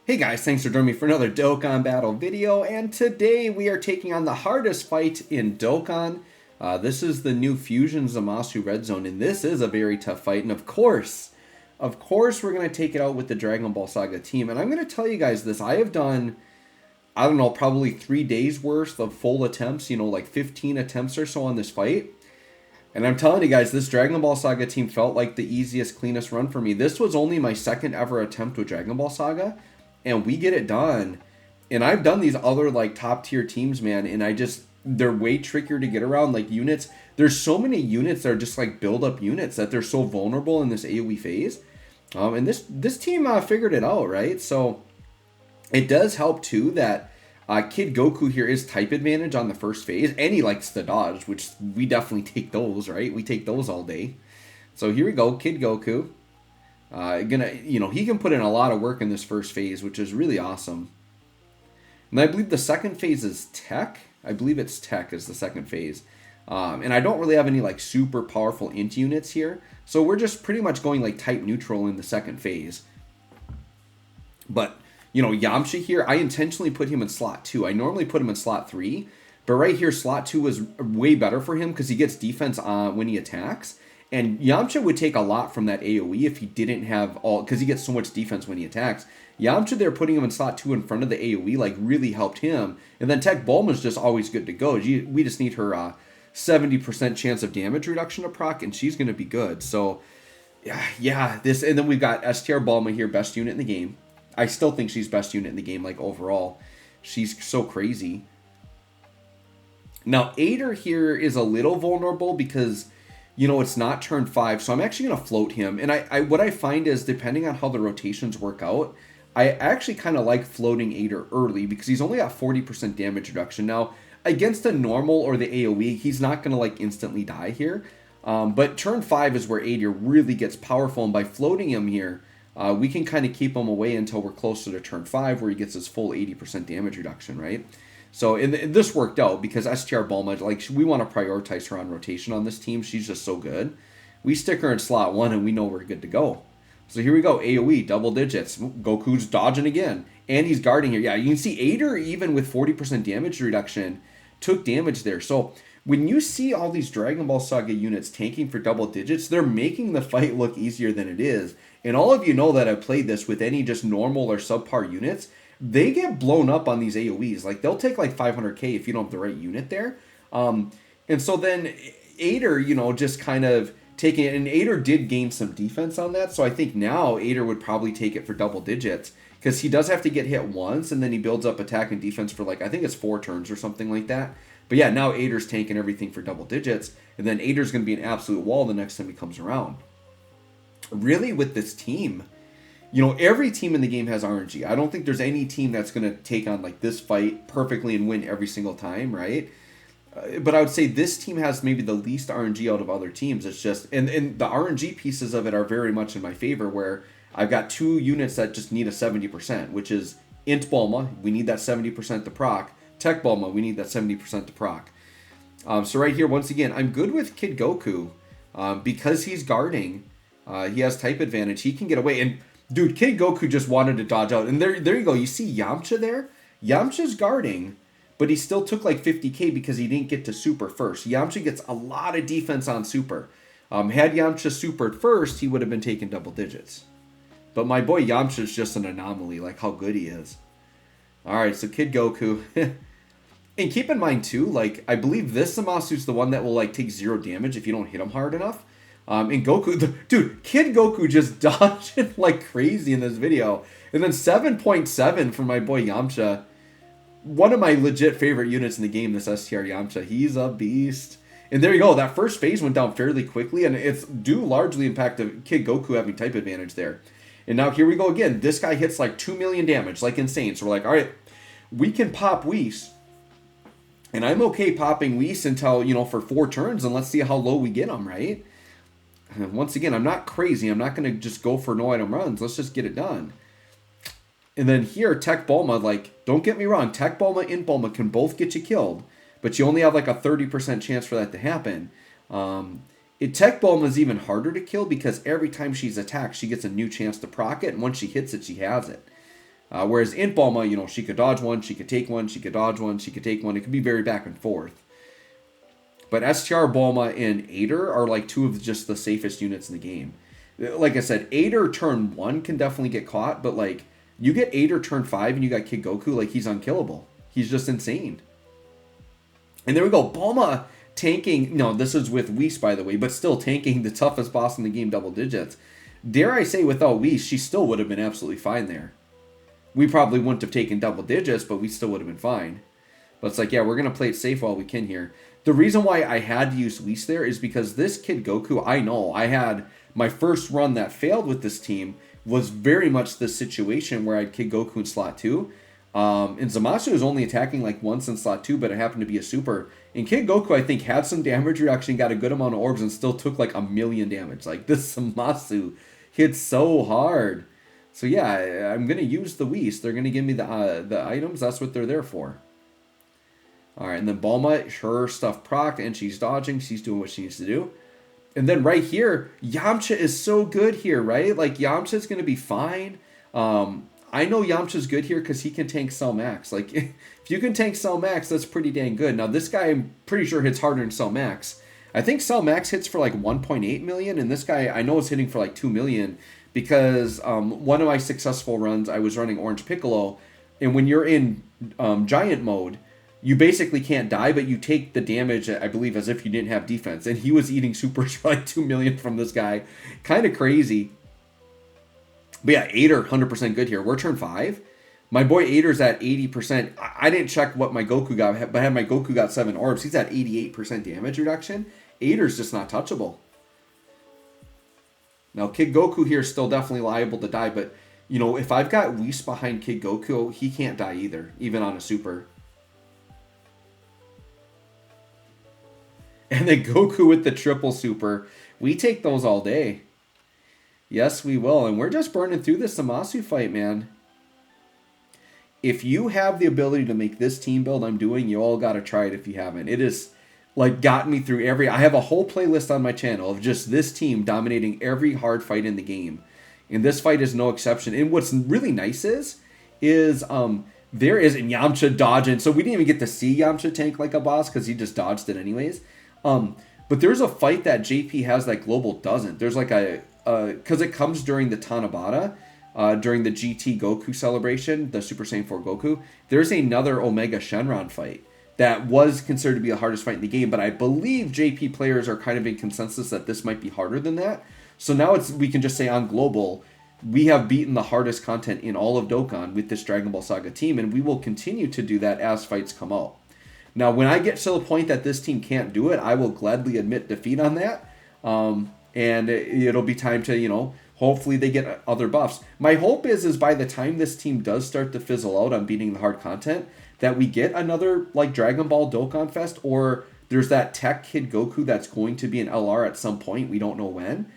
Hey guys, thanks for joining me for another Dokkan battle video, and today we are taking on the hardest fight in Dokkan. This is the new Fusion Zamasu Red Zone, and this is a very tough fight, and of course, we're going to take it out with the Dragon Ball Saga team, and I'm going to tell you guys this. I have done, I don't know, probably 3 days worth of full attempts, like 15 attempts or so on this fight. And I'm telling you guys, this Dragon Ball Saga team felt like the easiest, cleanest run for me. This was only my second ever attempt with Dragon Ball Saga, and we get it done. And I've done these other like top tier teams, man, and they're way trickier to get around. Like units, there's so many units that are just like build up units that they're so vulnerable in this AoE phase. And this team figured it out, right? So it does help too that Kid Goku here is type advantage on the first phase, and he likes the dodge, which we definitely take those, right? We take those all day. So here we go, Kid Goku. He can put in a lot of work in this first phase, which is really awesome. And I believe the second phase is Tech. I believe it's Tech is the second phase. And I don't really have any like super powerful int units here. So we're just pretty much going like type neutral in the second phase. But, Yamcha here, I intentionally put him in slot 2. I normally put him in slot 3. But right here, slot 2 was way better for him because he gets defense when he attacks. And Yamcha would take a lot from that AoE if he didn't have all, because he gets so much defense when he attacks. Yamcha there putting him in slot 2 in front of the AoE like really helped him. And then Tech Bulma's just always good to go. We just need her 70% chance of damage reduction to proc, and she's going to be good. So, yeah, this, and then we've got STR Bulma here, best unit in the game. I still think she's best unit in the game, like overall. She's so crazy. Now, Ader here is a little vulnerable because it's not turn 5, so I'm actually going to float him. And what I find is, depending on how the rotations work out, I actually kind of like floating Ader early because he's only at 40% damage reduction. Now, against a normal or the AoE, he's not going to like instantly die here. But turn 5 is where Ader really gets powerful, and by floating him here, we can kind of keep him away until we're closer to turn 5 where he gets his full 80% damage reduction, right? So and this worked out because STR Bulma, like, we want to prioritize her on rotation on this team. She's just so good. We stick her in slot 1 and we know we're good to go. So here we go, AoE, double digits. Goku's dodging again. And he's guarding here. Yeah, you can see Ader, even with 40% damage reduction, took damage there. So when you see all these Dragon Ball Saga units tanking for double digits, they're making the fight look easier than it is. And all of you know that I've played this with any just normal or subpar units. They get blown up on these AoEs. Like, they'll take like 500k if you don't have the right unit there. And so then Ader, just kind of taking it. And Ader did gain some defense on that. So I think now Ader would probably take it for double digits. Because he does have to get hit once, and then he builds up attack and defense for like, I think it's 4 turns or something like that. But yeah, now Ader's tanking everything for double digits. And then Ader's going to be an absolute wall the next time he comes around. Really, with this team, every team in the game has RNG. I don't think there's any team that's going to take on like this fight perfectly and win every single time, right? But I would say this team has maybe the least RNG out of other teams. It's just, and the RNG pieces of it are very much in my favor, where I've got 2 units that just need a 70%, which is Int Bulma, we need that 70% to proc. Tech Bulma, we need that 70% to proc. So right here, once again, I'm good with Kid Goku because he's guarding. He has type advantage. He can get away. And dude, Kid Goku just wanted to dodge out. And there you go. You see Yamcha there? Yamcha's guarding, but he still took like 50k because he didn't get to super first. Yamcha gets a lot of defense on super. Had Yamcha supered first, he would have been taking double digits. But my boy Yamcha's just an anomaly, like how good he is. Alright, so Kid Goku. And keep in mind too, like, I believe this Zamasu's the one that will like take 0 damage if you don't hit him hard enough. And Goku, dude, Kid Goku just dodging like crazy in this video. And then 7.7 for my boy Yamcha. One of my legit favorite units in the game, this STR Yamcha. He's a beast. And there you go. That first phase went down fairly quickly, and it's due largely impact to Kid Goku having type advantage there. And now here we go again. This guy hits like 2 million damage, like insane. So we're like, all right, we can pop Whis. And I'm okay popping Whis until, for 4 turns, and let's see how low we get him, right? And once again, I'm not crazy. I'm not going to just go for no item runs. Let's just get it done. And then here, Tech Bulma, like, don't get me wrong. Tech Bulma and Bulma can both get you killed. But you only have like a 30% chance for that to happen. Tech Bulma is even harder to kill because every time she's attacked, she gets a new chance to proc it. And once she hits it, she has it. Whereas Int Bulma, you know, she could dodge one, she could take one, she could dodge one, she could take one. It could be very back and forth. But STR, Bulma, and Aider are like two of just the safest units in the game. Like I said, Aider turn 1 can definitely get caught, but like you get Aider turn 5 and you got Kid Goku, like he's unkillable. He's just insane. And there we go, Bulma tanking, no, this is with Whis, by the way, but still tanking the toughest boss in the game, double digits. Dare I say, without Whis, she still would have been absolutely fine there. We probably wouldn't have taken double digits, but we still would have been fine. But it's like, yeah, we're going to play it safe while we can here. The reason why I had to use Whis there is because this Kid Goku, I know, I had my first run that failed with this team was very much the situation where I had Kid Goku in slot 2. And Zamasu was only attacking like once in slot 2, but it happened to be a super. And Kid Goku, I think, had some damage reduction, got a good amount of orbs, and still took like 1,000,000 damage. Like, this Zamasu hit so hard. So yeah, I'm going to use the Whis. They're going to give me the items. That's what they're there for. Alright, and then Bulma, her stuff procced, and she's dodging. She's doing what she needs to do. And then right here, Yamcha is so good here, right? Like, Yamcha's going to be fine. I know Yamcha's good here because he can tank Cell Max. Like, if you can tank Cell Max, that's pretty dang good. Now, this guy, I'm pretty sure, hits harder than Cell Max. I think Cell Max hits for like 1.8 million, and this guy, I know, is hitting for like 2 million because one of my successful runs, I was running Orange Piccolo, and when you're in Giant mode, you basically can't die, but you take the damage, I believe, as if you didn't have defense. And he was eating supers for like 2 million from this guy. Kind of crazy. But yeah, Aider, 100% good here. We're turn 5. My boy Aider's at 80%. I didn't check what my Goku got, but had my Goku got 7 orbs, he's at 88% damage reduction. Aider's just not touchable. Now, Kid Goku here is still definitely liable to die, but, you know, if I've got Whis behind Kid Goku, he can't die either, even on a super. And then Goku with the triple super. We take those all day. Yes, we will. And we're just burning through this Zamasu fight, man. If you have the ability to make this team build I'm doing, you all got to try it if you haven't. It is, like, gotten me through every... I have a whole playlist on my channel of just this team dominating every hard fight in the game. And this fight is no exception. And what's really nice is there is... And Yamcha dodging. So we didn't even get to see Yamcha tank like a boss because he just dodged it anyways. But there's a fight that JP has that Global doesn't. There's like a... Because it comes during the Tanabata, during the GT Goku celebration, the Super Saiyan 4 Goku. There's another Omega Shenron fight that was considered to be the hardest fight in the game, but I believe JP players are kind of in consensus that this might be harder than that. So now we can just say on Global, we have beaten the hardest content in all of Dokkan with this Dragon Ball Saga team, and we will continue to do that as fights come out. Now, when I get to the point that this team can't do it, I will gladly admit defeat on that. And it'll be time to, you know, hopefully they get other buffs. My hope is by the time this team does start to fizzle out on beating the hard content, that we get another, like, Dragon Ball Dokkan Fest, or there's that Tech Kid Goku that's going to be an LR at some point. We don't know when.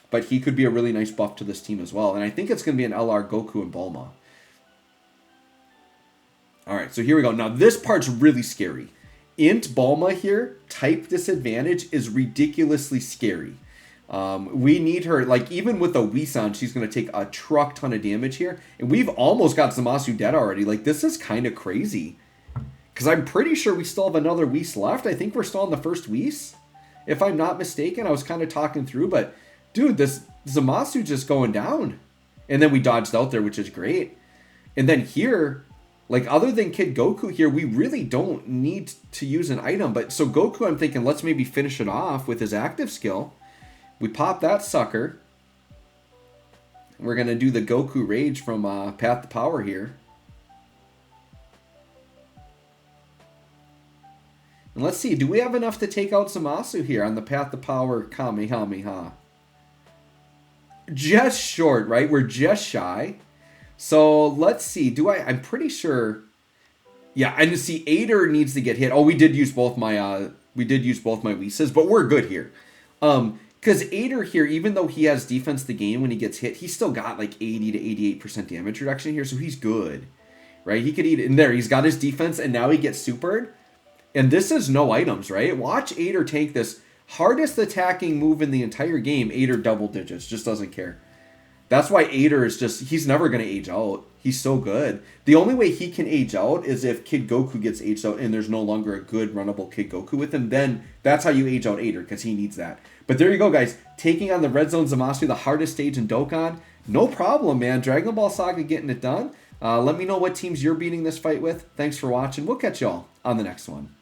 But he could be a really nice buff to this team as well. And I think it's going to be an LR Goku and Bulma. Alright, so here we go. Now, this part's really scary. Int Bulma here, type disadvantage, is ridiculously scary. We need her, like, even with a Whis on, she's going to take a truck ton of damage here. And we've almost got Zamasu dead already. Like, this is kind of crazy. Because I'm pretty sure we still have another Whis left. I think we're still on the first Whis. If I'm not mistaken, I was kind of talking through. But, dude, this Zamasu just going down. And then we dodged out there, which is great. And then here... Like, other than Kid Goku here, we really don't need to use an item. But so Goku, I'm thinking, let's maybe finish it off with his active skill. We pop that sucker. We're going to do the Goku Rage from Path to Power here. And let's see, do we have enough to take out Zamasu here on the Path to Power Kamehameha? Just short, right? We're just shy. So let's see. I'm pretty sure. Yeah, and see, Aider needs to get hit. Oh, we did use both my Whis, but we're good here. Because Aider here, even though he has defense the game when he gets hit, he's still got like 80 to 88% damage reduction here, so he's good, right? He could eat it in there. He's got his defense, and now he gets supered. And this is no items, right? Watch Aider tank this hardest attacking move in the entire game. Aider double digits, just doesn't care. That's why Ader is just, he's never going to age out. He's so good. The only way he can age out is if Kid Goku gets aged out and there's no longer a good runnable Kid Goku with him. Then that's how you age out Ader, because he needs that. But there you go, guys. Taking on the Red Zone Zamasu, the hardest stage in Dokkan. No problem, man. Dragon Ball Saga getting it done. Let me know what teams you're beating this fight with. Thanks for watching. We'll catch y'all on the next one.